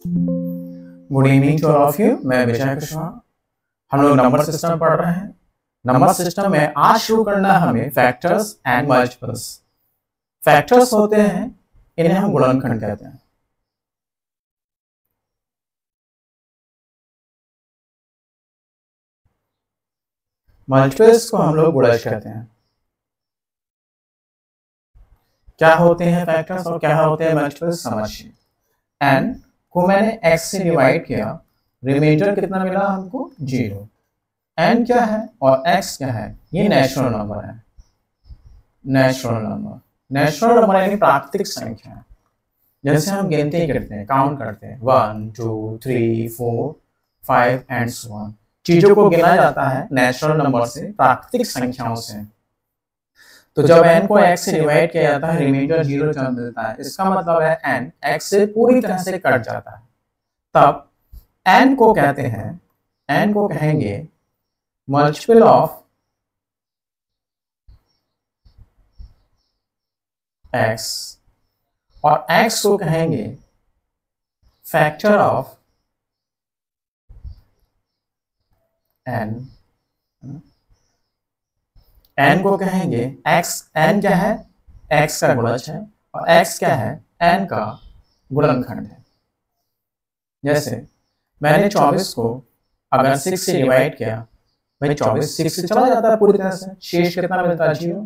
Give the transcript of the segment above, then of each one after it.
Good evening to all of you. मैं विजय कुशवाहा। हम लोग नंबर सिस्टम पढ़ रहे हैं। नंबर सिस्टम में आज शुरू करना है हमें फैक्टर्स एंड मल्टीपल्स। फैक्टर्स होते हैं, इन्हें हम गुणनखंड कहते हैं। मल्टीपल्स को हम लोग गुणज कहते हैं। क्या होते हैं फैक्टर्स और क्या होते हैं मल्टीपल्स समझिए। n को मैंने x से डिवाइड किया, रिमाइंडर कितना मिला हमको 0। n क्या है और x क्या है? ये नेचुरल नंबर है। नेचुरल नंबर यानी प्राकृतिक संख्या है। जैसे हम गिनती करते हैं, काउंट करते हैं 1 2 3 4 5 एंड सो ऑन। चीजों को गिना जाता है नेचुरल नंबर से, प्राकृतिक संख्याओं से। तो जब n को x से डिवाइड किया जाता है, रिमाइंडर 0 जब मिलता है, इसका मतलब है n x से पूरी तरह से कट जाता है। तब n को कहते हैं, n को कहेंगे मल्टीपल ऑफ x और x को कहेंगे फैक्टर ऑफ n। n को कहेंगे x। n क्या है? x का गुणज है और x क्या है? n का गुणनखंड है। जैसे मैंने 24 को अगर 6 से डिवाइड किया, भाई 24 6 से चला जाता है पूरी तरह से, शेष कितना मिलता है 0।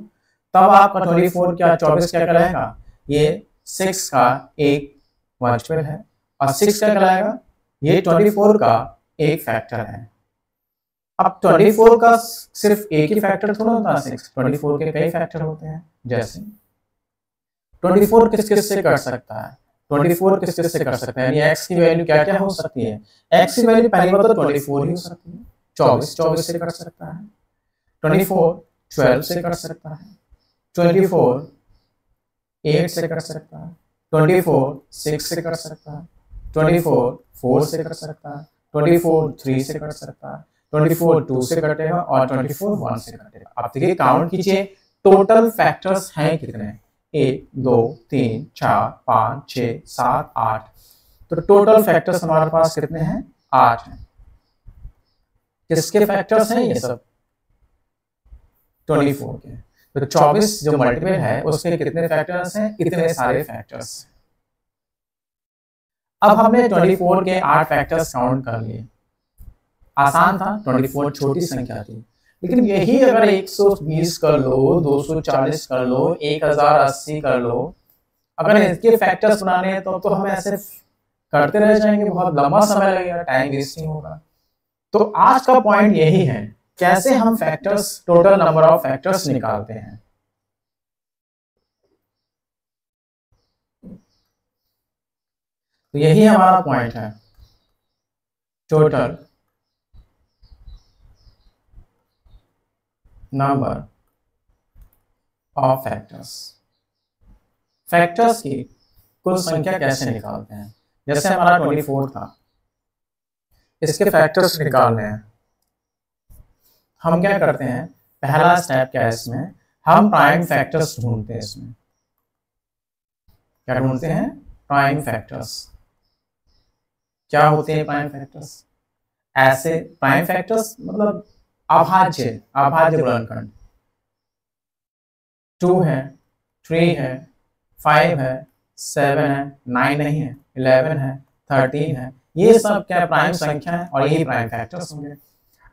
तब आपका 24 क्या 24 क्या कहलाएगा? ये 6 का एक मल्टीपल है और 6 क्या कहलाएगा? ये 24 का एक फैक्टर है। अब 24 का सिर्फ एक ही फैक्टर थोड़ा होता है 6, 24 के कई फैक्टर होते हैं। जैसे 24 किस किस से कर सकता है? 24 किस किस से कर सकता है, यानी x की वैल्यू क्या क्या हो सकती है? x की वैल्यू पहली बात तो 24 ही हो सकती है। 24 से कर सकता है, 24 12 से कर सकता है, 24 8 से कर सकता है, 24 6 से कर सकता है, 24 4 से कर सकता है, 24 3 से कर सकता है, 24 2 से कटेगा और 24 1 से कटेगा। आप देखिए काउंट कीजिए, टोटल फैक्टर्स हैं कितने? 1 2 3 4 5 6 7 8। तो टोटल फैक्टर्स हमारे पास कितने हैं? 8 हैं। किसके फैक्टर्स हैं ये सब? 24 के। तो 24 जो मल्टीपल है उसके कितने फैक्टर्स हैं? इतने सारे फैक्टर्स। अब हमने 24 के 8 फैक्टर्स काउंट कर लिए। आसान था, 24 छोटी संख्या थी। लेकिन यही अगर 120 कर लो, 240 कर लो, 1080 कर लो, अगर इसके फैक्टर्स बनाने हैं तो हम ऐसे करते रह जाएंगे, बहुत लंबा समय लगेगा, टाइम वेस्टिंग होगा। तो आज का पॉइंट यही है, कैसे हम factors, total number of factors निकालते हैं। तो यही हमारा पॉइंट है, total number of factors. Factors की कुल संख्या कैसे निकालते हैं? जैसे हमारा 24 था, इसके फैक्टर्स निकालने हैं। हम क्या करते हैं, पहला स्टेप क्या है इसमें, हम प्राइम फैक्टर्स ढूंढते हैं। इसमें क्या ढूंढते हैं? Prime factors. क्या होते हैं प्राइम फैक्टर्स? ऐसे प्राइम फैक्टर्स मतलब अभाज्य गुणनखंड। 2 है, 3 है, 5 है, 7 है, 9 नहीं है, 11 है, 13 है, ये सब क्या प्राइम संख्या है और यही प्राइम फैक्टर्स होंगे।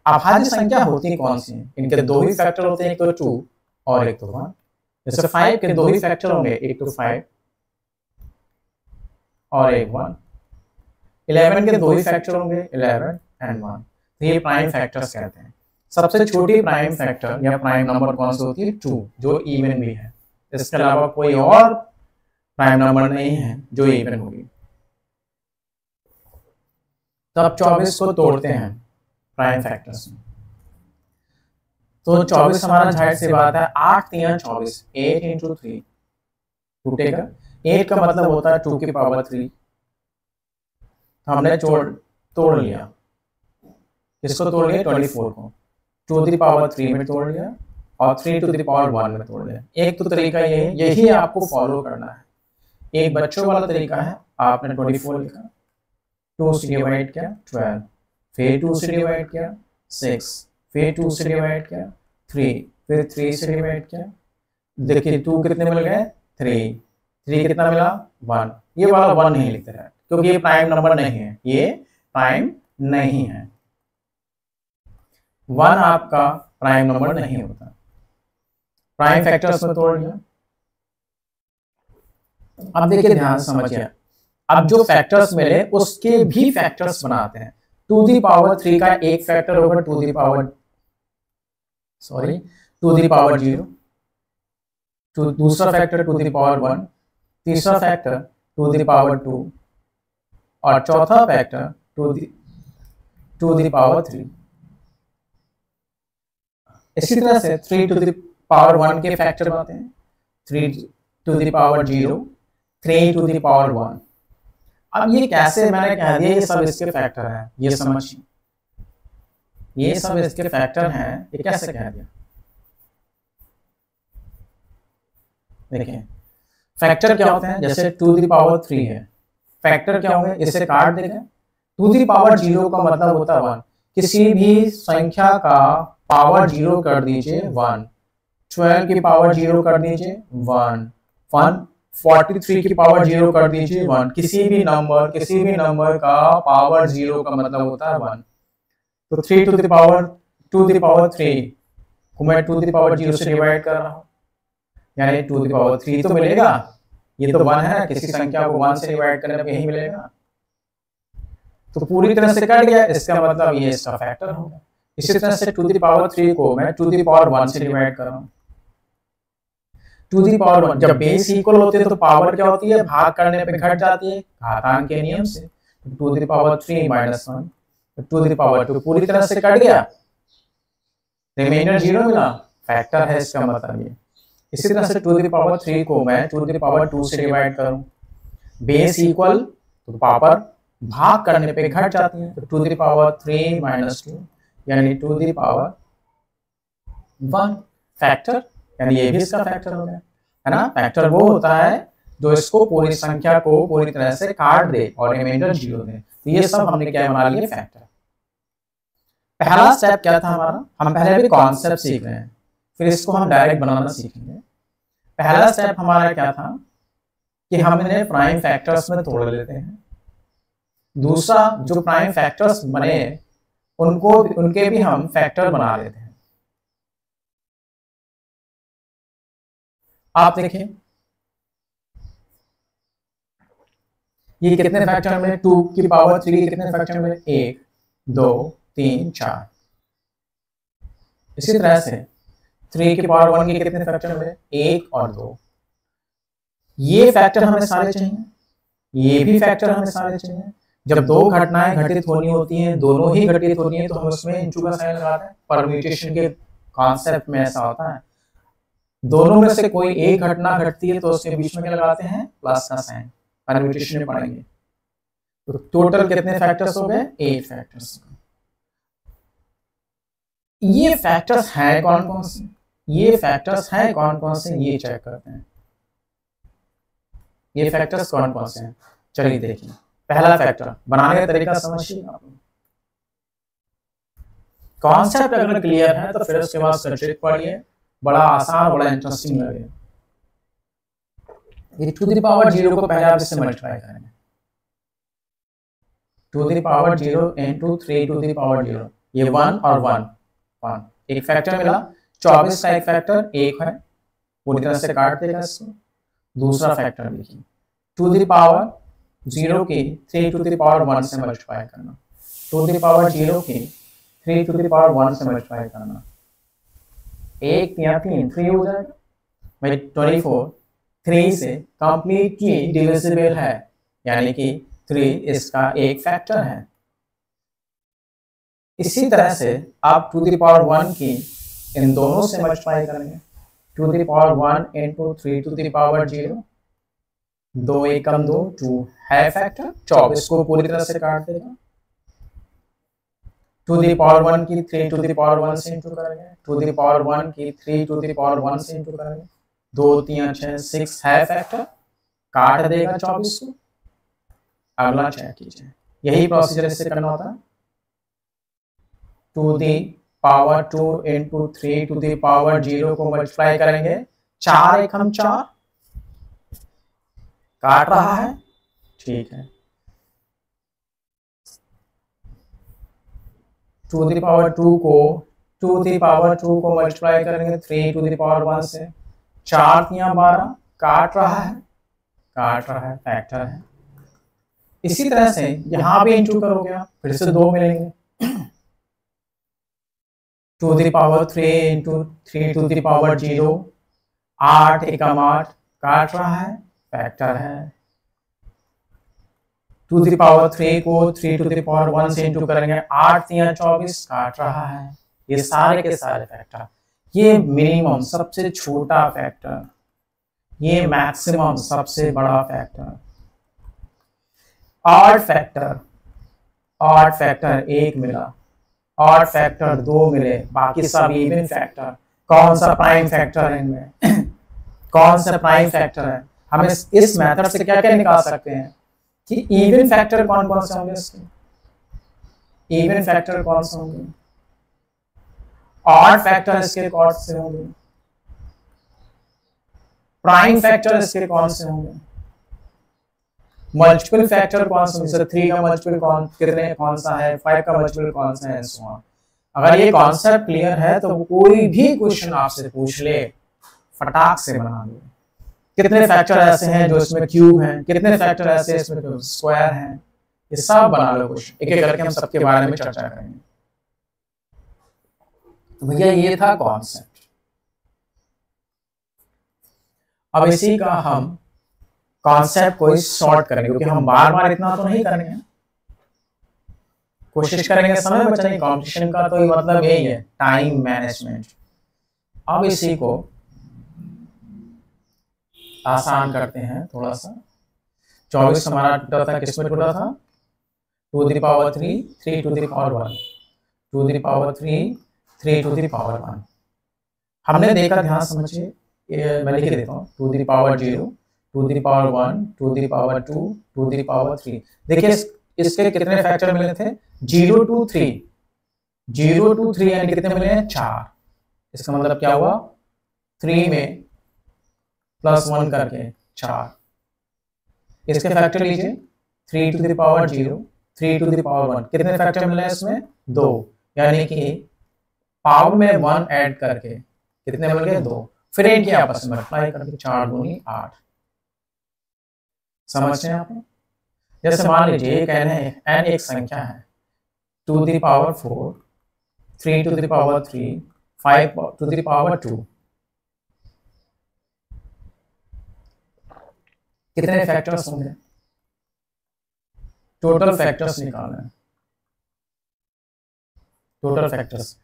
अभाज्य संख्या होती कौन सी है? इनके दो ही फैक्टर होते हैं, एक तो 2 और एक तो 1। जैसे 5 के दो ही फैक्टर होंगे, एक तो 5 और एक 1। 11 के दो ही फैक्टर होंगे, 11 एंड 1। तो ये प्राइम फैक्टर्स कहते हैं। सबसे छोटी प्राइम फैक्टर या प्राइम नंबर कौन सी होती है? 2, जो इवन भी है। इसके अलावा कोई और प्राइम नंबर नहीं है जो इवन होगी। तो अब 24 को तोड़ते हैं प्राइम फैक्टर्स में। तो 24 हमारा जाहिर सी बात है 8 3 24, 8 इंटू 3 टूटेगा। 8 का मतलब होता है 2 की पावर 3। हमने तोड़ लिया, इसको तोड़ लिया 24 को 2 की पावर 3 में तोड़ लिया और 3 टू द पावर 1 में तोड़ लिया। एक तो तरीका यही आपको फॉलो करना है। एक बच्चों वाला तरीका है, आपने 24 लिखा, 2 से डिवाइड किया 12, फिर 2 से डिवाइड किया 6, फिर 2 से डिवाइड किया 3, फिर 3 से डिवाइड किया, देखिए 2 कितने मिल गए 3 कितना मिला 1। ये वाला 1 नहीं लिखते हैं क्योंकि ये प्राइम नंबर नहीं है, ये प्राइम नहीं है। 1 आपका प्राइम नंबर नहीं होता। प्राइम फैक्टर्स में तोड़ लिया। अब देखिए ध्यान से समझिए, अब जो फैक्टर्स मिले उसके भी फैक्टर्स बनाते हैं। 2 दी पावर 3 का एक फैक्टर होगा 2 दी पावर 0, दूसरा फैक्टर 2 दी पावर 1, तीसरा फैक्टर 2 दी पावर 2 और चौथा फैक्टर 2 दी पावर 3। इसी तरह से 3 टू दी पावर 1 के फैक्टर बनाते हैं, 3 to the power 0, 3 to the power 1। अब ये कैसे मैंने कह दिया ये सब इसके फैक्टर हैं, ये समझिए, ये सब इसके फैक्टर हैं, ये कैसे कह दिया। देखिए फैक्टर क्या होते हैं, जैसे 2 दी पावर 3 है, फैक्टर क्या होंगे, इसे काट देंगे। 2 दी पावर 0 का मतलब होता है 1, किसी भी संख्या का पावर 0 कर दीजिए 1, 12 की पावर 0 कर दीजिए 1, 43 की पावर 0 कर दीजिए 1, किसी भी नंबर का पावर 0 का मतलब होता है 1। तो 3 टू द पावर 3 को मैं 2 द पावर 0 से डिवाइड कर रहा हूँ, यानी 2 द पावर 3 तो मिलेगा, ये तो 1 है, किसी संख्या को 1 से डिवाइड करने पर यही मिलेगा, तो पूरी तरह से कट गया, इसका मतलब ये इसका फैक्टर होगा। इसी तरह से 2 द पावर 3 को मैं 2 द पावर 1 से डिवाइड कर रहा हूँ। 2 दी पावर 1, जब बेस इक्वल होते हैं तो पावर क्या होती है, भाग करने पे घट जाती है घातांक के नियम से। 2 the power 3 minus 1, 2 the power 2 पूरी तरह से कट गया, रिमाइंडर 0 मिला, फैक्टर है इसका मतलब ये। इसी तरह से 2 दी पावर 3 को मैं 2 दी पावर 2 से डिवाइड करूं, बेस इक्वल तो पावर भाग करने पे घट जाती है, तो 2 दी पावर 3 माइनस 2 यानी 2 दी पावर 1 फैक्टर, यानी ये भी इसका फैक्टर हो गया, है ना। फैक्टर वो होता है जो इसको पूरी संख्या को पूरी तरह से काट दे और रिमाइंडर 0 दे, तो ये सब हमने क्या बना लिया फैक्टर। पहला स्टेप क्या था हमारा, हम पहले भी कॉन्सेप्ट सीख रहे हैं, फिर इसको हम डायरेक्ट बनाना सीखेंगे। पहला स्टेप हमारा क्या था कि हम इन्हें प्राइम फैक्टर्स में तोड़ लेते हैं। दूसरा, जो प्राइम फैक्टर्स बने उनके भी हम फैक्टर बना लेते हैं। आप देखें ये कितने फैक्टर में, 2 की पावर 3 कितने फैक्टर में, 1 2 3 4। इसी तरह से 3 की पावर 1 के कितने फैक्टर में, 1 और 2। ये फैक्टर हमें सारे चाहिए, ये भी फैक्टर हमें सारे चाहिए। जब दो घटनाएं घटित होनी होती हैं, दोनों ही घटित होती हैं, तो हम उसमें इंटू का साइन लगाते हैं। परम्यूटेशन के कॉन्सेप्ट में ऐसा होता है, दोनों में से कोई एक घटना घटती है तो उसके बीच में क्या लगाते हैं, प्लस का साइन। परम्यूटेशन में पढ़ेंगे। तो टोटल कितने फैक्टर्स हो गए, 8 फैक्टर्स। ये फैक्टर्स हैं कौन कौन से, ये फैक्टर्स हैं कौन कौन से, ये चेक करते हैं। ये फैक्टर्स कौन कौन से हैं, चलिए देखिए। पहला फैक्टर बनाने का तरीका समझिए आप। कॉन्सेप्ट अगर क्लियर है तो फिर उसके बाद सब्जेक्ट पढ़िए, बड़ा आसान, बड़ा इंटरेस्टिंग लगे। ये 2 दी पावर 0 को पहले आप इससे मल्टीप्लाई करेंगे, 2 the power 0 into 3 to the power 0, ये 1 और 1 एक फैक्टर मिला। 24 का एक फैक्टर 1 है, पूरी तरह से काट देगा इसको। दूसरा फैक्टर देखिए, 2 दी पावर 0 की 3 टू दी पावर 1 से मल्टीप्लाई करना, 2 दी पावर 0 की 3 टू दी पावर 1 से मल्टीप्लाई करना, 1 या 3 3 हो जाएगा भाई। 24 3 से कंप्लीटली डिविजिबल है, यानी कि 3 इसका एक फैक्टर है। इसी तरह से आप 2 दी पावर 1 की इन दोनों से मल्टीप्लाई करेंगे, 2 the power 1 into 3 to the power 0, 2 एकम 2 2 है फैक्टर। 24 को पूरी तरह से काट देगा। 2 दी पावर 1 की 3 टू दी पावर 1 से इंटू करेंगे, 2 दी पावर 1 की 3 टू दी पावर 1 से इंटू करेंगे, 2 3 6 6 है फैक्टर, काट देगा 24 को। अगला चेक कीजिए, यही प्रोसीजर इससे करना होता है। 2 the power 2 into 3 to the power 0 को मल्टीप्लाई करेंगे, 4 एक हम 4 काट रहा है, ठीक है। 2 दी पावर 2 को 2 दी पावर 2 को मल्टीप्लाई करेंगे 3 टू दी पावर 1 से, 4 3 12 काट रहा है, फैक्टर है। इसी तरह से यहां भी इंटू करोगे आप, फिर से 2 मिलेंगे। 2 the power 3 into 3 to the power 0, 8 एकम 8 काट रहा है, फैक्टर है। 2 दी पावर 3 को 3 टू दी पावर 1 से इंटू करेंगे, 8 3 24 काट रहा है। ये सारे के सारे फैक्टर, ये मिनिमम सबसे छोटा फैक्टर, ये मैक्सिमम सबसे बड़ा फैक्टर। ऑड फैक्टर 1 मिला, ऑड फैक्टर 2 मिले, बाकी सब इवन फैक्टर। कौन सा प्राइम फैक्टर है इनमें? कौन सा प्राइम फैक्टर है? हम इस मेथड से क्या क्या निकाल सकते हैं कि इवन फैक्टर कौन कौन से होंगे इसके, इवन फैक्टर कौन से होंगे, ऑड फैक्टर इसके कौन से होंगे, प्राइम फैक्टर इसके कौन से होंगे, मल्टीपल फैक्टर कौन सा, जैसे 3 का मल्टीपल कौन सा है, 5 का मल्टीपल कौन सा है, सो ऑन। अगर ये कॉन्सेप्ट क्लियर है तो कोई भी क्वेश्चन आपसे पूछ ले फटाक से बना दो। कितने फैक्टर ऐसे हैं जो इसमें क्यूब हैं, कितने फैक्टर ऐसे इसमें स्क्वायर हैं, ये सब बना लो क्वेश्चन, एक एक करके हम सबके बारे में चर्चा करेंगे। तो भैया ये था कॉन्सेप्ट। अब इसी का हम कॉन्सेप्ट को शॉर्ट करेंगे, क्योंकि हम बार बार इतना तो नहीं करेंगे, कोशिश करेंगे समय बचाने। कंपटीशन का तो मतलब यही है, टाइम मैनेजमेंट। अब इसी को आसान करते हैं थोड़ा सा। 24 हमारा टूटा था, किसमें टूटा था? 2 the power 3 3 to the power 1, 2 the power 3 3 to the power 1। हमने देखा, ध्यान समझिए, मैं लिख देता हूँ, 2 the power 0, 2 the power 1, 2 the power 2, 2 the power 3। देखिए इसके कितने फैक्टर मिले थे? 0 2 3, 0 2 3 यानी कितने मिले हैं? 4। इसका मतलब क्या हुआ? 3 में +1 करके 4। इसके फैक्टर लीजिए, 3 to the power 0, 3 to the power 1, कितने फैक्टर मिले हैं इसमें? 2, यानी कि पावर में 1 ऐड करके कितने मिल गए? 2। फिर इनके आपस में मल्टीप्लाई करके 4 दूनी 8। समझ रहे हैं आप? जैसे मान लीजिए कहने n एक संख्या है, 2 the power 4, 3 to the power 3, 5 to the power 2। कितने फैक्टर्स होंगे? टोटल फैक्टर्स निकालना है, टोटल फैक्टर्स।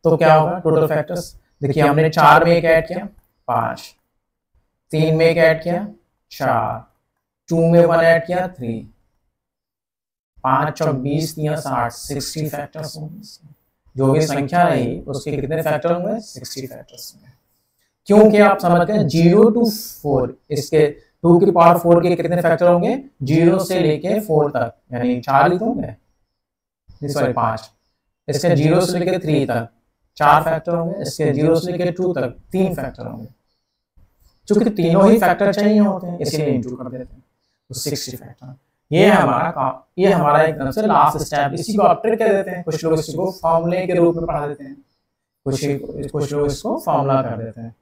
तो क्या होगा टोटल फैक्टर्स? देखिए हमने 4 में एक ऐड किया 5, 3 में एक ऐड किया 4, 2 में 1 ऐड किया 3, 5 और 20 60, 60 फैक्टर्स होंगे। जो भी संख्या रही उसके कितने फैक्टर होंगे? 60 फैक्टर्स होंगे। क्योंकि आप समझते हैं 0 to 4, इसके 2 की पावर 4 के कितने फैक्टर होंगे? 0 से लेके 4 तक, यानी 4 ही तो होंगे, सॉरी 5। इसके 0 से लेके 3 तक 4 फैक्टर होंगे, इसके 0 से लेके 2 तक 3 फैक्टर होंगे। चूंकि तीनों ही फैक्टर चाहिए होते हैं इसलिए इंटू कर देते हैं, तो 60 फैक्टर। ये हमारा एकदम से लास्ट स्टेप। इसी को आप ट्रिक कह देते हैं, कुछ लोग इसको फॉर्मूले के रूप में पढ़ा देते हैं, कुछ लोग इसको फॉर्मूला कर देते हैं।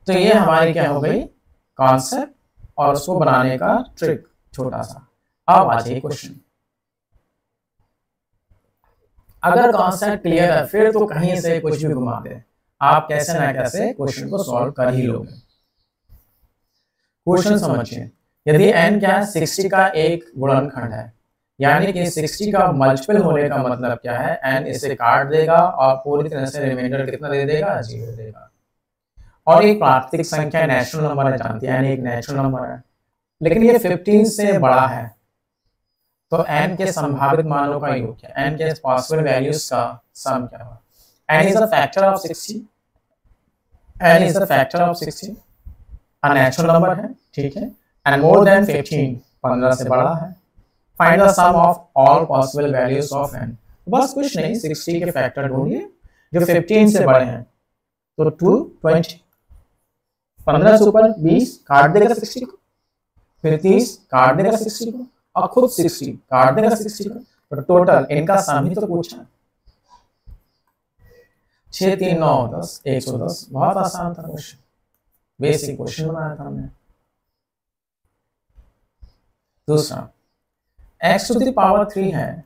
तो ये हमारी क्या हो गई? कॉन्सेप्ट और उसको बनाने का ट्रिक छोटा सा। अब आ जाइए क्वेश्चन। अगर कॉन्सेप्ट क्लियर है फिर तो कहीं से कुछ भी घुमा दे, आप कैसे ना कैसे क्वेश्चन को सॉल्व कर ही लोगे। क्वेश्चन समझिए, यदि n क्या है? 60 का एक गुणनखंड है, यानी कि 60 का मल्टीपल होने का मतलब क्या है? n इसे काट देगा और पूरी तरह से रिमाइंडर कितना दे देगा? 0 देगा। और एक प्राकृतिक संख्या नेचुरल नंबर है, जानती है, n एक नेचुरल नंबर है, लेकिन ये 15 से बड़ा है, तो n के संभावित मानों का योग क्या? n के पॉसिबल वैल्यूज का सम क्या होगा? n is a factor of 60, n is a factor of 60, natural number है, ठीक है। एंड मोर देन 15, 15 से बड़ा है। Find the sum of all possible values of n। बस कुछ नहीं, 60 के फैक्टर ढूंढिए जो 15 से बड़े हैं। तो 2 20, 15 से ऊपर 20 काट देगा 60 को, फिर 30 काट देगा 60 को, और खुद 60 काट देगा 60 को। तो टोटल इनका सम ही तो पूछा। 6 3 9 10 110। बहुत आसान था क्वेश्चन, बेसिक क्वेश्चन बनाया था हमने। दूसरा, x टू द पावर 3 है,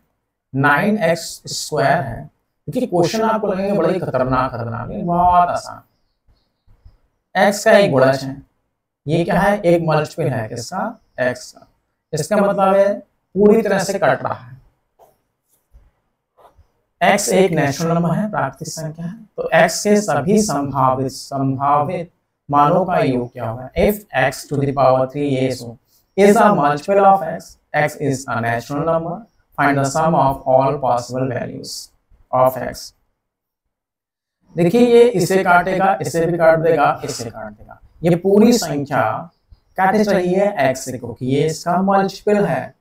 9x स्क्वायर है। देखिए क्वेश्चन आपको लगेंगे बड़ा ही खतरनाक है, बहुत आसान। x का एक गुणज है, ये क्या है, एक मल्टीपल है किसका, x का। इसका मतलब है पूरी तरह से कट रहा है। x एक नेचुरल नंबर है, प्राकृतिक संख्या है, तो x के सभी संभावित मानों का योग क्या होगा। if x to the power 3 is a multiple of x is a natural number, find the sum of all possible values of x। देखिए ये इसे काटेगा, इसे भी काट देगा, इसे काट देगा, ये पूरी संख्या काटे चाहिए x से, क्योंकि ये इसका मल्टीपल है।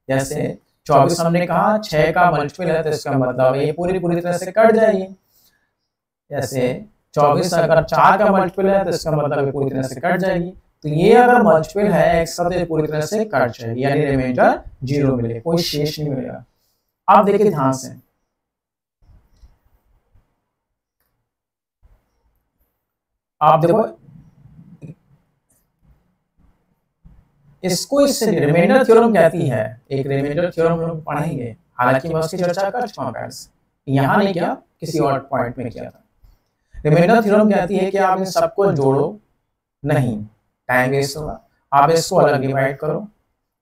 जैसे 24 हमने कहा 6 का मल्टीपल है, तो इसका मतलब ये पूरी तरह से कट जाएगी। जैसे 24 अगर 4 का मल्टीपल है, तो इसका मतलब ये पूरी तरह से कट जाएगी। तो ये अगर मल्टीपल है x का, तो ये पूरी तरह से कट जाएगी, यानी रिमाइंडर 0 मिलेगा, कोई शेष नहीं मिलेगा। आप देखिए ध्यान से, आप देखो इसको, इससे रिमाइंडर थ्योरम कहती है, एक रिमाइंडर थ्योरम हम लोग पढ़ेंगे, हालांकि मैं उसकी चर्चा कर चुका हूं, यहाँ नहीं किया, किसी और पॉइंट में किया था। रिमाइंडर थ्योरम कहती है कि आप इन सबको जोड़ो नहीं, टाइम वेस्ट होगा। आप इसको अलग डिवाइड करो,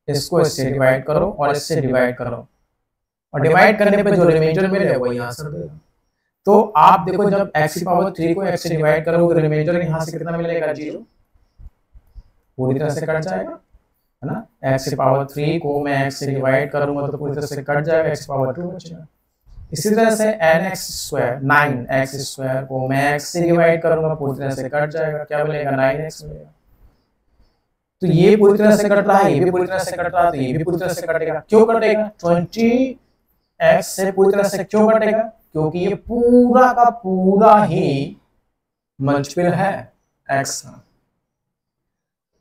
इसको इससे डिवाइड करो, और इससे डिवाइड करो, और डिवाइड करने पे जो रिमाइंडर मिलेगा वही आंसर देगा। तो आप देखो जब x की पावर 3 को x से डिवाइड करोगे तो रिमाइंडर यहाँ से कितना मिलेगा, 0, पूरी तरह से कट जाएगा, है ना। x की पावर 3 को मैं x से डिवाइड करूंगा तो पूरी तरह से कट जाएगा, x की पावर 2 बचेगा। इसी तरह से 9x स्क्वायर को मैं x से डिवाइड करूंगा, पूरी तरह से कट जाएगा, क्या मिलेगा, 9x मिलेगा। तो ये पूरी तरह से कट रहा है, ये भी पूरी तरह से कट रहा है, तो ये भी पूरी तरह से कटेगा। क्यों कटेगा, 20x से पूरी तरह से क्यों कटेगा, क्योंकि ये पूरा का पूरा ही मल्टीपल है x का,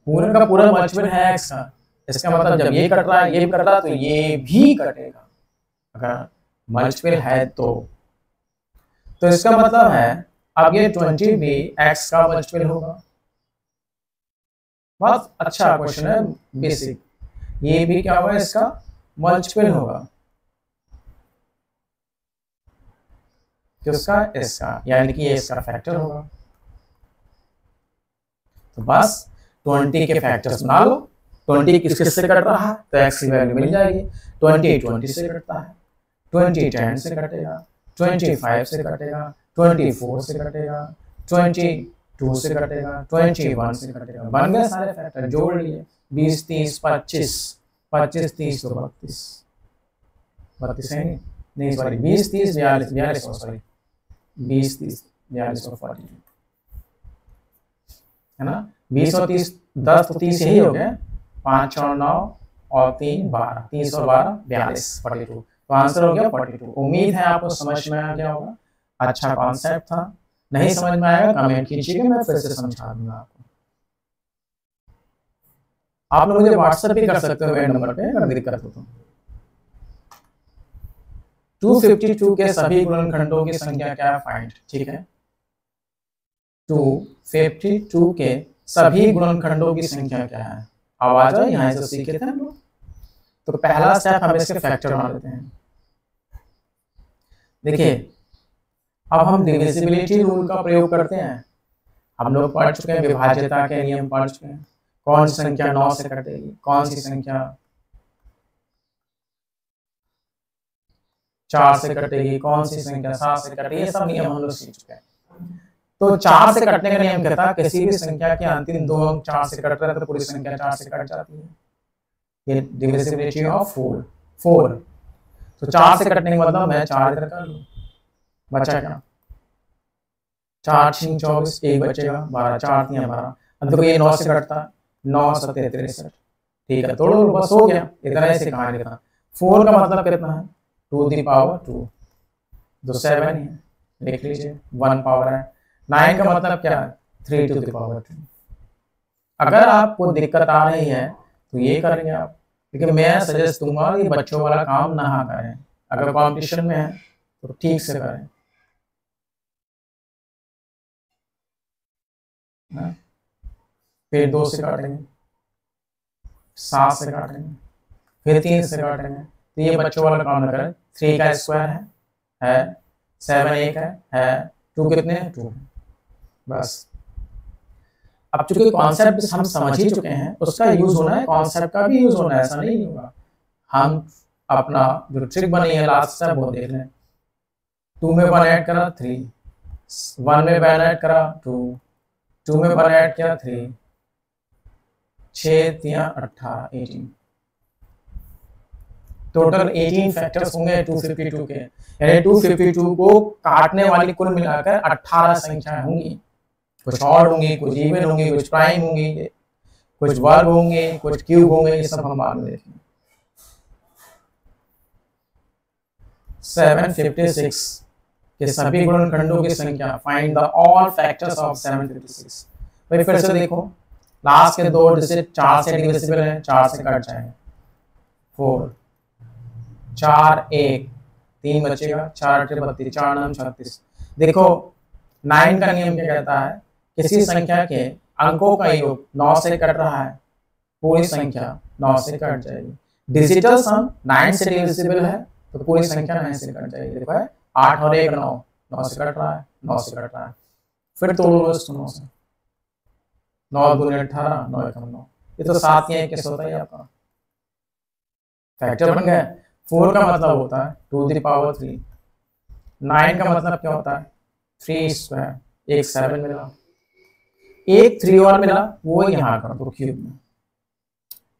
पूरा का पूरा मल्टीपल है x का। इसका मतलब जब ये कट रहा है, ये भी कट रहा है, तो ये भी कटेगा अगर मल्टीपल है तो इसका मतलब है अब ये 20 भी x का मल्टीपल होगा। बहुत अच्छा क्वेश्चन है, बेसिक। ये भी क्या होगा, इसका मल्टीपल होगा, किसका, इसका, यानी कि ये इसका फैक्टर होगा। तो बस 20 के फैक्टर्स बना लो। 20 किस से कट रहा है, तो x की वैल्यू मिल जाएगी। 20 से कटता है, 20 10 से कटेगा, 25 से कटेगा, 24 से कटेगा, 22 से कटेगा, 21 से कटेगा। बन गए सारे फैक्टर, जोड़ लिए। 20 30 25, 25 30 तो 32 है नहीं सॉरी 20 30 42 सॉरी 20 30 42 और 42 है ना। 20 और 30 10 तो 30 यही हो गया, 5 और 9 और 3 12, 30 और 12 42 42, तो आंसर हो गया 42। उम्मीद है आपको समझ में आ गया होगा, अच्छा कॉन्सेप्ट था। नहीं समझ में आएगा कमेंट कीजिएगा, मैं फिर से समझा दूंगा आपको। आप लोग मुझे व्हाट्सएप भी कर सकते हो मेरे नंबर पे अगर दिक्कत हो तो। 252 के सभी गुणनखंडों की संख्या क्या है, फाइंड। ठीक है, 252 के सभी गुणनखंडों की संख्या क्या है। आवाज है, यहाँ से सीखे थे हम लोग। तो पहला स्टेप हम इसके फैक्टर बना लेते हैं। देखिए अब हम डिविजिबिलिटी रूल का प्रयोग करते हैं। हम लोग पढ़ चुके हैं, विभाज्यता के नियम पढ़ चुके हैं। कौन सी संख्या 9 से कटेगी, कौन सी संख्या 4 से कटेगी, कौन सी संख्या 7 से कटेगी, ये सब नियम हम लोग सीख चुके हैं। तो 4 से कटने का नियम कहता है किसी भी संख्या के अंतिम 2 अंक 4 से कट रहे हैं तो पूरी संख्या 4 से कट जाती है। ये डिविजिबिलिटी ऑफ 4। तो 4 से कटने का मतलब मैं 4 इधर कर लूं, बचा क्या, 4 6 24, 1 बचेगा 12, 4 3 12। अब देखो ये 9 से कटता है, 9 7 63, ठीक है, तोड़ लो, बस हो गया, इतना ही से कहानी था। 4 का मतलब कितना है, 2 दी पावर 2, जो 7 है, लिख लीजिए, 1 पावर है। 9 का मतलब क्या है, 3 टू दी पावर 2। अगर आपको दिक्कत आ रही है तो ये करेंगे आप, लेकिन मैं सजेस्ट दूंगा ये बच्चों वाला काम ना करें, अगर कंपटीशन में है तो ठीक से करें। फिर 2 से काटेंगे, 7 से काटेंगे, फिर 3 से काटेंगे, तो ये बच्चों वाला काम ना करें। 3 का स्क्वायर है 7 एक है 2 कितने हैं, 2। बस अब चूंकि कॉन्सेप्ट हम समझ ही चुके हैं, उसका यूज होना है, कॉन्सेप्ट का भी यूज होना है, ऐसा नहीं होगा। हम अपना जो ट्रिक बनी है लास्ट स्टेप वो देख लें। 2 में 1 ऐड करा 3, 1 में 1 ऐड करा 2, 2 में 1 ऐड किया 3, 6 3 18 18, टोटल 18 फैक्टर्स होंगे 252 के, यानी 252 को काटने वाली कुल मिलाकर 18 संख्याएं होंगी। कुछ ऑड होंगी, कुछ इवन होंगी, कुछ प्राइम होंगी, कुछ वर्ग होंगे, कुछ क्यूब होंगे, ये सब हम बाद में देखेंगे। 756 के सभी गुणनखंडों की संख्या, find the all factors of 756। भाई फिर से देखो, लास्ट के 2 डिजिट 4 से डिविजिबल है, 4 से कट जाएंगे, 4 4 1 3 बचेगा, 4 8 32, 4 9 36। देखो 9 का नियम क्या कहता है, किसी संख्या के अंकों का योग 9 से कट रहा है, पूरी संख्या 9 से कट जाएगी। डिजिटल सम 9 से डिविजिबल है तो पूरी संख्या 9 से कट जाएगी। देखो 8 और 1 9, 9 से कट रहा है, 9 से कट रहा है। फिर तोड़ो इसको 9 से, 9 दूनी 18, 9 एकम 9, ये तो 7 या 1 कैसे होता है आपका फैक्टर बन गया। 4 का मतलब होता है 2 दी पावर 3, 9 का मतलब क्या होता है 3 स्क्वायर, एक 7 मिला, एक 3 और मिला, वो यहाँ कर दो क्यूब में,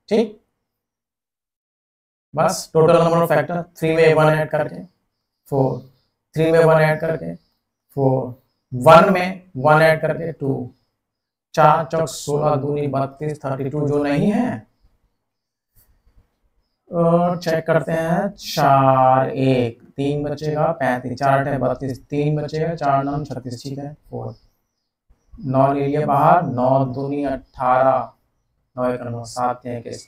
ठीक। बस टोटल नंबर ऑफ फैक्टर 3 में 1 ऐड करके 4, 3 में 1 ऐड करके 4, 1 में 1 ऐड करके 2, 4 चौक 16 दूनी 32 32 जो नहीं है, और चेक करते हैं 4 1 3 बचेगा 35, 4 8 32, 3 बचेगा, 4 9 36, ठीक है। 4 9 ले लिया बाहर, 9 दूनी 18, 9 एक 9, 7 1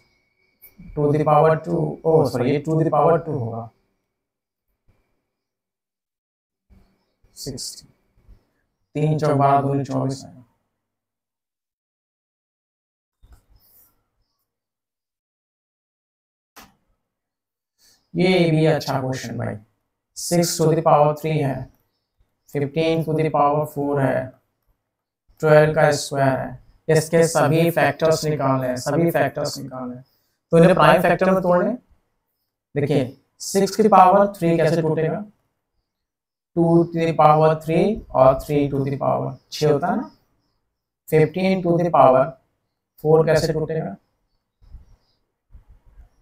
2 दी पावर 2, ओ सॉरी ये 2 दी पावर 2 होगा 60, 3 चौक 12 दूनी 24 है। ये भी अच्छा क्वेश्चन भाई। 6 टू द पावर 3 है, 15 टू द पावर 4 है, 12 का स्क्वायर है, इसके सभी फैक्टर्स निकालने हैं, सभी फैक्टर्स निकालने हैं, तो इन्हें प्राइम फैक्टर में तोड़ें। देखिए 6 की पावर 3 कैसे टूटेगा, 2 टू द पावर 3 और 3 टू द पावर 6 होता है ना। 15 टू द पावर 4 कैसे टूटेगा,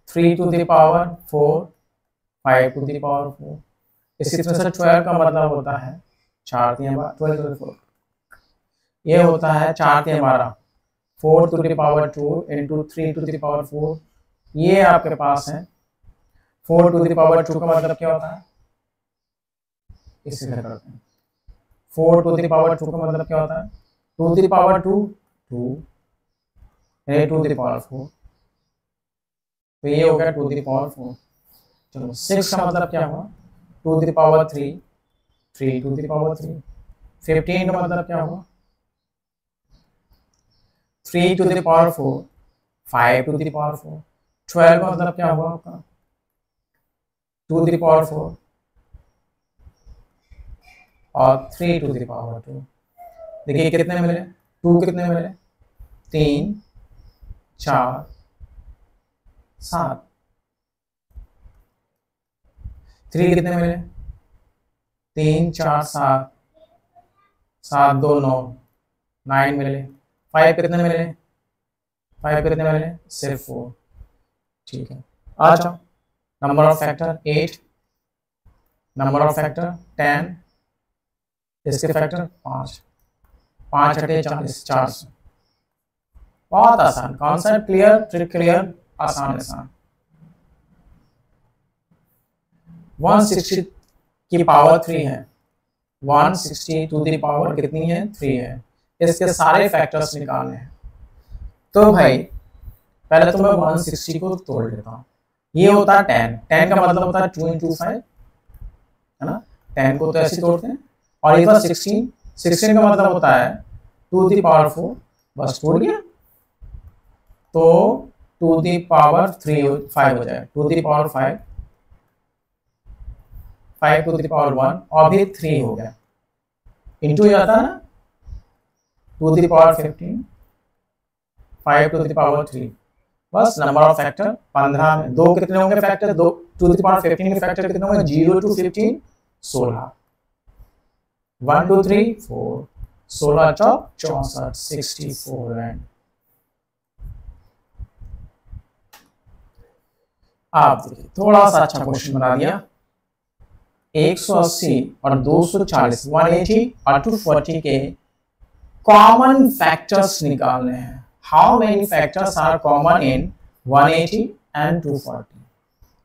3 to the power 4, 5 to the power 4। इसी तरह से 12 का मतलब होता है 4 3 12, 12 टू द 4, ये होता है 4 3 12, 4 to the power 2 into 3 to the power 4, ये आपके पास है। 4 टू द पावर 2 का मतलब क्या होता है, इसी तरह करते हैं। 4 टू द पावर 2 का मतलब क्या होता है, 2 to the power 2 2, 2 to the power 4, तो ये हो गया 2 टू द पावर 4। चलो 6 का मतलब क्या हुआ, 2 to the power 3, 3 to the power 3। 15 का मतलब क्या हुआ, 3 to the power 4, 5 to the power 4। 12 का मतलब क्या हुआ आपका, 2 टू द पावर 4 और 3 टू द पावर 2। देखिए कितने मिले, 2 कितने मिले, 3 4 7, 3 कितने मिले, 3 4 7, 7 2 9, 9 मिले। 5 कितने मिले, 5 कितने मिले, सिर्फ 4, ठीक है। आ जाओ, number of factor 8, number of factor 10, इसके फैक्टर 5, 5 8 40, 400। बहुत आसान, कॉन्सेप्ट क्लियर, ट्रिक क्लियर, आसान आसान। 160 की पावर 3 है, 160 टू द पावर कितनी है 3 है। इसके सारे फैक्टर्स निकालने हैं। तो भाई पहले तो मैं 160 को तोड़ लेता हूँ। ये होता है 10, 10 का मतलब होता है 2 into 5 है ना। 10 को तो ऐसे तोड़ते हैं। और ये था 16, 16 का मतलब होता है 2 दी पावर 4, बस तोड़ गया। तो 2 दी पावर 3 5 हो जाए, 2 the power 5, 5 to the power 1 और भी 3 हो गया। इंटू जाता है ना 2 the power 15, 5 to the power 3, बस नंबर ऑफ फैक्टर 15 में 2 कितने होंगे फैक्टर, 2 टू दी पावर 15 के फैक्टर कितने होंगे, 0 टू 15 16, 1 2 3 4, 16 चौक 64, 64 एंड आप देखिए थोड़ा सा अच्छा क्वेश्चन बना दिया। 180 और 240, 180 और 240 के कॉमन फैक्टर्स निकालने हैं। How many factors are common in 180 and 240।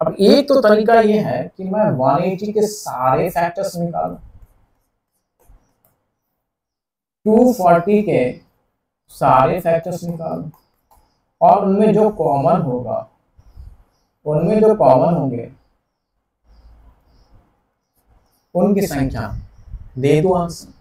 अब एक तो तरीका ये है कि मैं 180 के सारे फैक्टर्स निकालूं, 240 के सारे फैक्टर्स निकालूं और उनमें जो कॉमन होगा, उनमें जो कॉमन होंगे उनकी संख्या दे दो आंसर।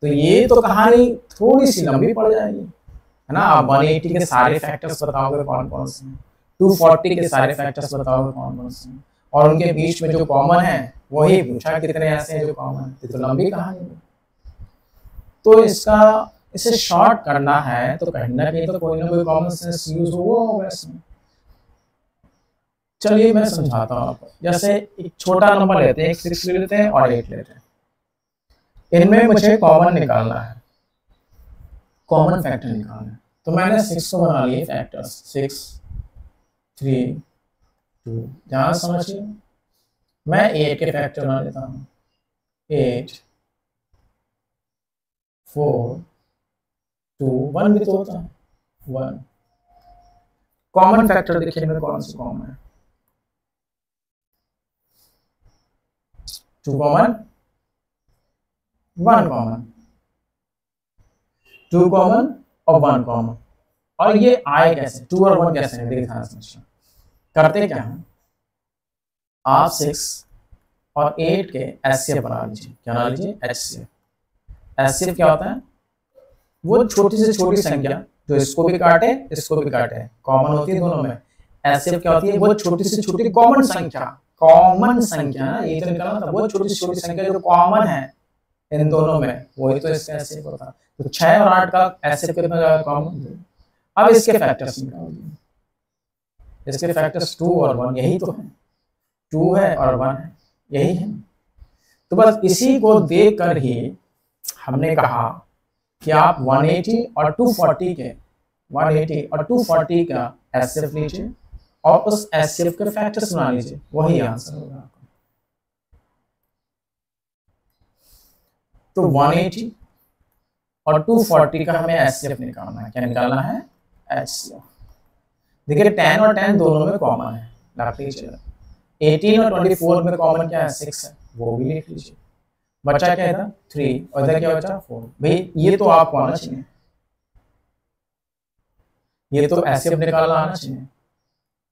तो ये तो कहानी थोड़ी सी लंबी पड़ जाएगी है ना। आप 180 के सारे फैक्टर्स बताओगे कौन कौन से हैं, 240 के सारे फैक्टर्स बताओगे कौन कौन से हैं, और उनके बीच में जो कॉमन है वही पूछा कितने ऐसे हैं जो कॉमन है। तो लंबी कहानी है। तो इसे शॉर्ट करना है तो कहीं ना कहीं तो कोई ना कोई कॉमन सेंस यूज होगा इसमें। चलिए मैं समझाता हूँ आपको। जैसे एक छोटा नंबर लेते हैं, 6 लेते हैं और 8 लेते हैं। इनमें मुझे कॉमन निकालना है, कॉमन फैक्टर निकालना है। तो मैंने 6 को बना लिए फैक्टर्स, 6 3 2। ध्यान समझिए, मैं 8 के फैक्टर बना लेता हूँ, 8 4 2 1 भी तो होता है 1। कॉमन फैक्टर देखिए इनमें कौन सा कॉमन है, 2 कॉमन, 1 कॉमन, 2 कॉमन और 1 कॉमन। और ये आए कैसे, 2 और 1 कैसे देखा समझिए। करते क्या है, आप 6 और 8 के एचसीएफ बना लीजिए। क्या बना लीजिए, एचसीएफ। एचसीएफ क्या होता है, वो छोटी से छोटी संख्या जो इसको भी काटे इसको भी काटे, कॉमन होती है दोनों में। एचसीएफ क्या होती है, वो छोटी से छोटी कॉमन संख्या, कॉमन संख्या ना, ये तो निकालना था, वो छोटी से छोटी संख्या जो कॉमन है इन दोनों में, वही तो इसका एचसीएफ होता है। तो 6 और 8 का एचसीएफ कितना ज्यादा कॉमन। अब इसके फैक्टर्स निकालिए, इसके फैक्टर्स 2 और 1 यही तो है, 2 है और 1 है, यही है। तो बस इसी को देखकर ही हमने कहा कि आप 180 और 240 के 180 और 240 का एचसीएफ लीजिए और उस एचसीएफ के फैक्टर्स बना लीजिए, वही आंसर होगा आपका। तो 180 और 240 का हमें एचसीएफ निकालना है। क्या निकालना है, एचसीएफ। देखिए 10 और 10 दोनों में कॉमन है, रख लीजिए। 18 और 24 में कॉमन क्या है, 6 है, वो भी लिख लीजिए। बचा क्या था, 3 और इधर क्या बचा, 4। भाई ये तो आपको आना चाहिए, ये तो एचसीएफ निकालना आना चाहिए।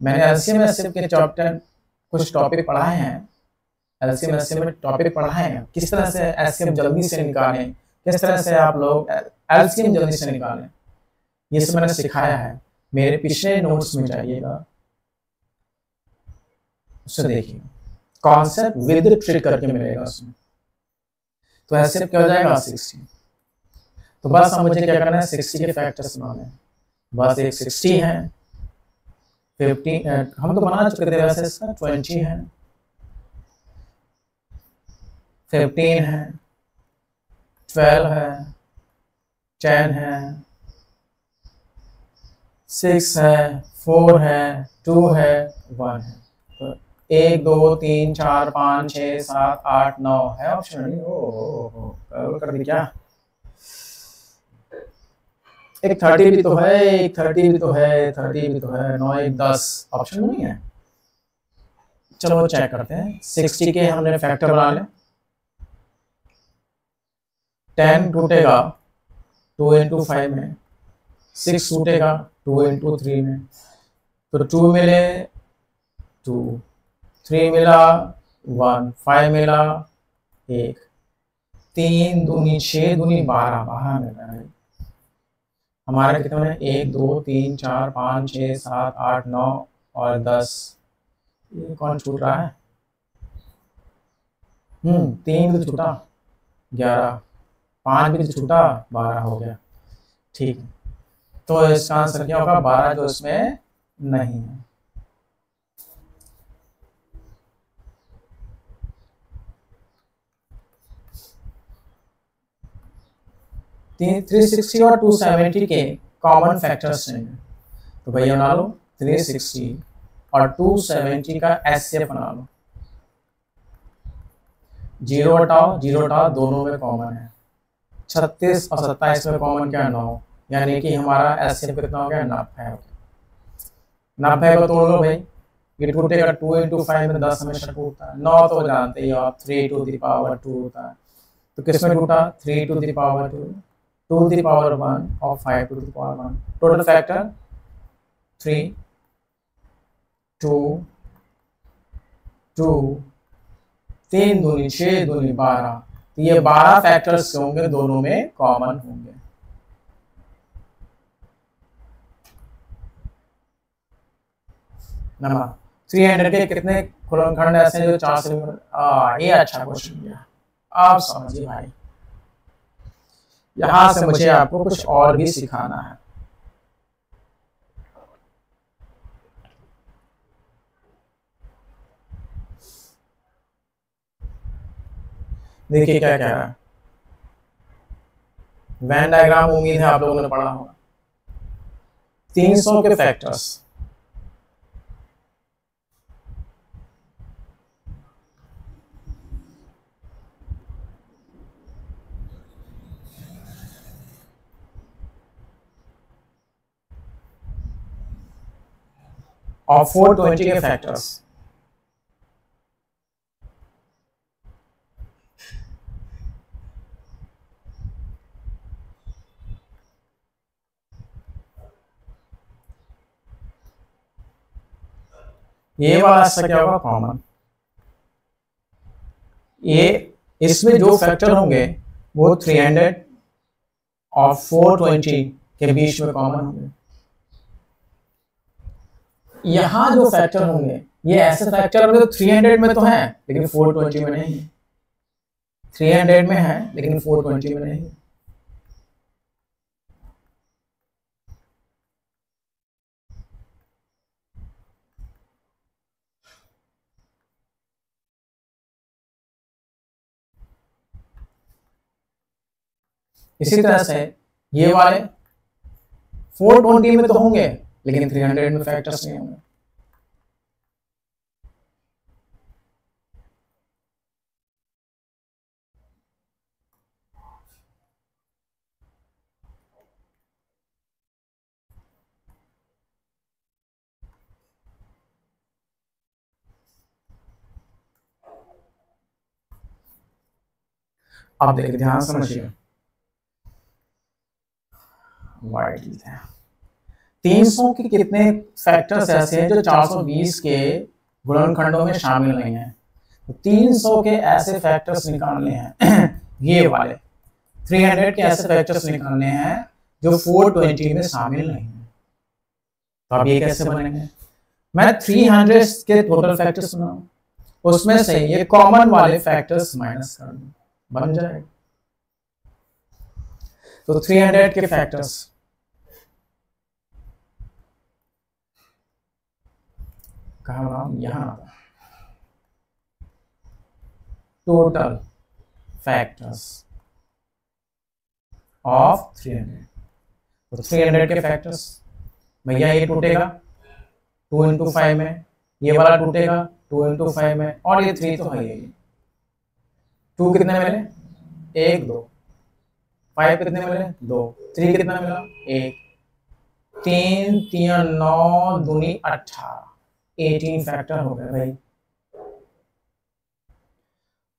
मैंने एलसीएम एचसीएफ के चैप्टर कुछ टॉपिक पढ़ाए हैं, एलसीएम एचसीएफ में टॉपिक पढ़ाए हैं, किस तरह से एचसीएफ जल्दी से निकालें, किस तरह से आप लोग एलसीएम जल्दी से निकालें, ये सब मैंने सिखाया है। मेरे पिछले नोट्स में जाइएगा, उससे देखिए, कॉन्सेप्ट विद ट्रिक करके मिलेगा उसमें। तो ऐसे क्या हो जाएगा, 60। तो बस हम मुझे क्या करना है, 60 के फैक्टर्स बनाने हैं। बस एक 60 है, 15 हम तो बना चुके थे वैसे, इसका 20 है, 15 है, 12 है, 10 है, 6 है, 4 है, 2 है, 1 है। तो 1 2 3 4 5 6 7 8 9 है ऑप्शन। कर दी क्या, एक 30 भी तो है, एक 30 भी तो है, 30 भी तो है, 9 1 10 ऑप्शन में नहीं है। चलो चेक करते हैं। 60 के हमने फैक्टर बना ले। 10 टूटेगा 2 इंटू 5 में, 6 टूटेगा 2 इंटू 3 में, तो 2 मिले 2, 3 मिला 1, 5 मिला 1, 3 दूनी 6 दूनी 12, 12 मिला है। हमारे कितने में 1 2 3 4 5 6 7 8 9 और 10। ये कौन छूट रहा है? 3 भी तो छूटा 11, 5 भी तो छूटा 12 हो गया। ठीक है, तो इसका आंसर क्या होगा? 12 जो इसमें नहीं है। तीन 360 और 270 के कॉमन फैक्टर्स हैं, तो भैया बना लो 360 और 270 का एचसीएफ बना लो। 0 हटाओ 0 हटाओ, दोनों में कॉमन है। 36 और 27 में कॉमन क्या? 9, यानी कि हमारा एचसीएफ कितना हो गया? 90। 90 को तोड़ लो भाई, ये टूटेगा 2 इंटू 5 में 10 हमेशा टूटता है। 9 तो जानते ही आप 3 टू द पावर 2 होता है, तो किसमें टूटा? 3 to the power 2, 2 to the power 1 और 5 to the power 1। Total factor 3 2 2, 3 दूनी 6 दूनी 12, तो ये 12 फैक्टर्स होंगे, दोनों में कॉमन होंगे। नंबर 300 के कितने गुणनखंड ऐसे जो 4 से ये अच्छा क्वेश्चन किया। आप समझिए भाई, यहां से मुझे आपको कुछ और भी सिखाना है। देखिए क्या कह रहा है। वेन डायग्राम उम्मीद है आप लोगों ने पढ़ा होगा। 300 के फैक्टर्स, और 420 के फैक्टर्स। ये वाला ऐसा क्या होगा? कॉमन। ये इसमें जो फैक्टर होंगे वो 300 और 420 के बीच में कॉमन होंगे। यहां जो फैक्टर होंगे ये ऐसे फैक्टर होंगे, तो 300 में तो है लेकिन 420 में नहीं है। 300 में है लेकिन 420 में नहीं है। इसी तरह से ये वाले 420 में तो होंगे लेकिन 300 में फैक्टर्स नहीं होंगे। अब देखिए, ध्यान समझिए। वाइट लिखते हैं। 300 के कितने फैक्टर्स ऐसे हैं जो 420 के गुणनखंडों में शामिल नहीं है? तो 300 के ऐसे फैक्टर्स निकालने हैं ये वाले 300 के ऐसे फैक्टर्स निकालने हैं जो 420 में शामिल नहीं है। तो अब ये कैसे बनेंगे? मैं 300 के टोटल फैक्टर्स बनाऊं, उसमें से ये कॉमन वाले फैक्टर्स माइनस कर दूं, बन जाएगा। तो 300 के फैक्टर्स कहाँ बनाऊं? यहां टोटल फैक्टर्स ऑफ 300। तो 300 के फैक्टर्स, भैया ये टूटेगा 2 इंटू 5 में, ये वाला टूटेगा 2 इंटू 5 में, और ये 3 तो है। ये 2 कितने मिले? 1 2 5 कितने मिले 2, 3 कितना मिला 1, 3 3 9 दूनी 18, 18 फैक्टर हो गए भाई।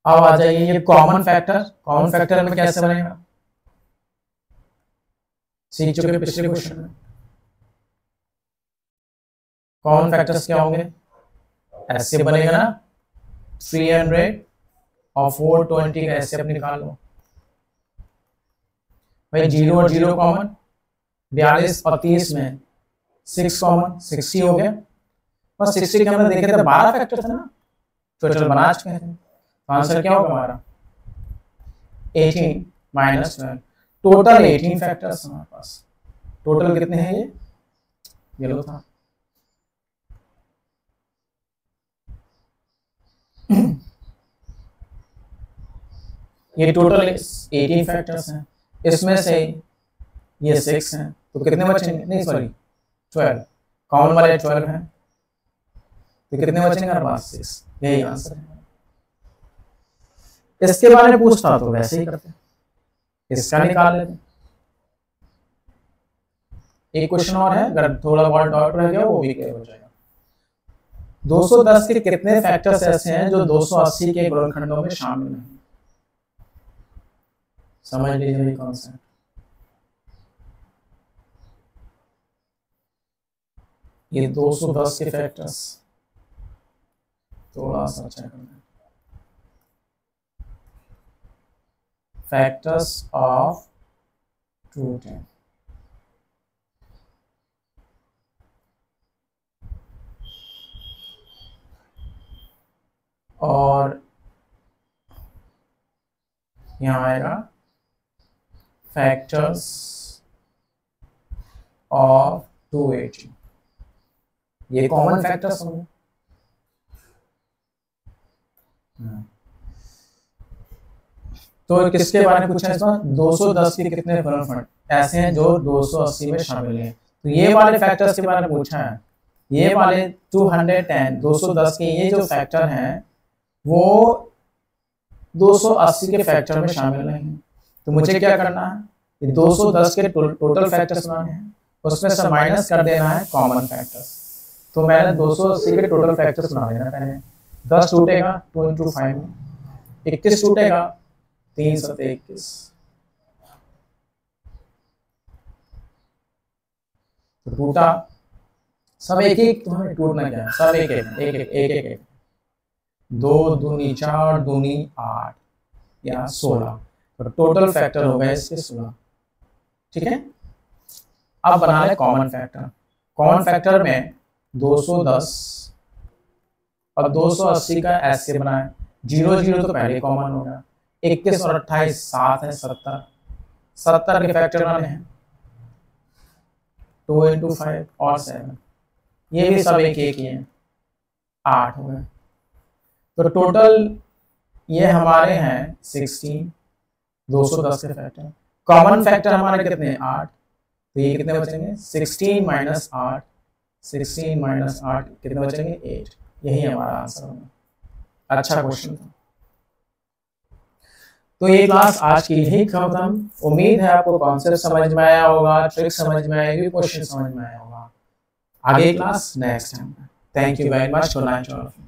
अब आ जाइए ये कॉमन फैक्टर, कॉमन फैक्टर में कैसे बनेगा, सीख चुके पिछले क्वेश्चन में। कॉमन फैक्टर्स क्या होंगे, ऐसे बनेगा ना 300 और 420 का ऐसे अपने निकाल लो भाई, 0 और 0 कॉमन, 42 और 30 में 6 कॉमन, 60 हो गया। बस 60 के हमने देखे थे 12 फैक्टर थे ना, टोटल बना चुके हैं। तो आंसर क्या होगा हमारा 18 माइनस 12, टोटल 18 फैक्टर्स हमारे पास। टोटल कितने हैं ये लो था ये टोटल 18 फैक्टर्स हैं, इसमें से ये 6 हैं, तो कितने बचेंगे, नहीं सॉरी 12, कॉमन वाले 12 हैं, तो कितने बचेंगे हमारे पास 6, यही आंसर है। इसके बारे में पूछता तो वैसे ही करते, इसका निकाल लेते। एक क्वेश्चन और है, अगर थोड़ा बहुत डाउट रह गया वो भी क्लियर हो जाएगा। 210 के कितने फैक्टर्स ऐसे हैं जो 280 के गुणनखंडों में शामिल हैं, समझ लीजिए कॉन्सेप्ट। ये 210 के फैक्टर्स थोड़ा सा अच्छा करना है, फैक्टर्स ऑफ 210, और यहाँ आएगा फैक्टर्स ऑफ 280, ये कॉमन फैक्टर्स होंगे। तो किसके बारे में पूछा है इसमें, 210 के कितने गुणनखंड ऐसे हैं जो 280 में शामिल हैं, तो ये वाले फैक्टर्स के बारे में पूछा है। ये वाले 210 210 के ये जो फैक्टर हैं वो 280 के फैक्टर में शामिल नहीं है, तो मुझे क्या करना है, ये 210 के टोटल फैक्टर्स बनाने हैं, उसमें से माइनस कर देना है कॉमन फैक्टर्स। तो मैंने 280 के टोटल फैक्टर्स बना देना, पहले 10 टूटेगा 2 into 5, 21 टूटेगा 3 7 21, तो टूटा सब एक एक, तुम्हें टूटना क्या है, सब एक एक एक एक एक एक, 2 दूनी 4 दूनी 8 या 16, तो टोटल फैक्टर हो गए इसके 16। ठीक है, अब बना ले कॉमन फैक्टर। कॉमन फैक्टर में 210 और 280 का ऐसे बनाए, 0 0 तो पहले कॉमन हो गया, 21 और 28 7 है 70, 70 के फैक्टर बने हैं 2 into 5 और 7, ये भी सब एक एक ही है, 8 हो गए। तो टोटल ये हमारे हैं 16, 210 के फैक्टर। कॉमन फैक्टर हमारे कितने हैं 8, तो ये कितने बचेंगे 16 माइनस 8, 16 माइनस 8 कितने बचेंगे 8, यही हमारा आंसर होगा। अच्छा क्वेश्चन था। तो ये क्लास आज की यही खत्म। उम्मीद है आपको कॉन्सेप्ट समझ में आया होगा, ट्रिक समझ में आएगी, क्वेश्चन समझ में आया होगा। आगे class next time. Thank you very much, good night all of you.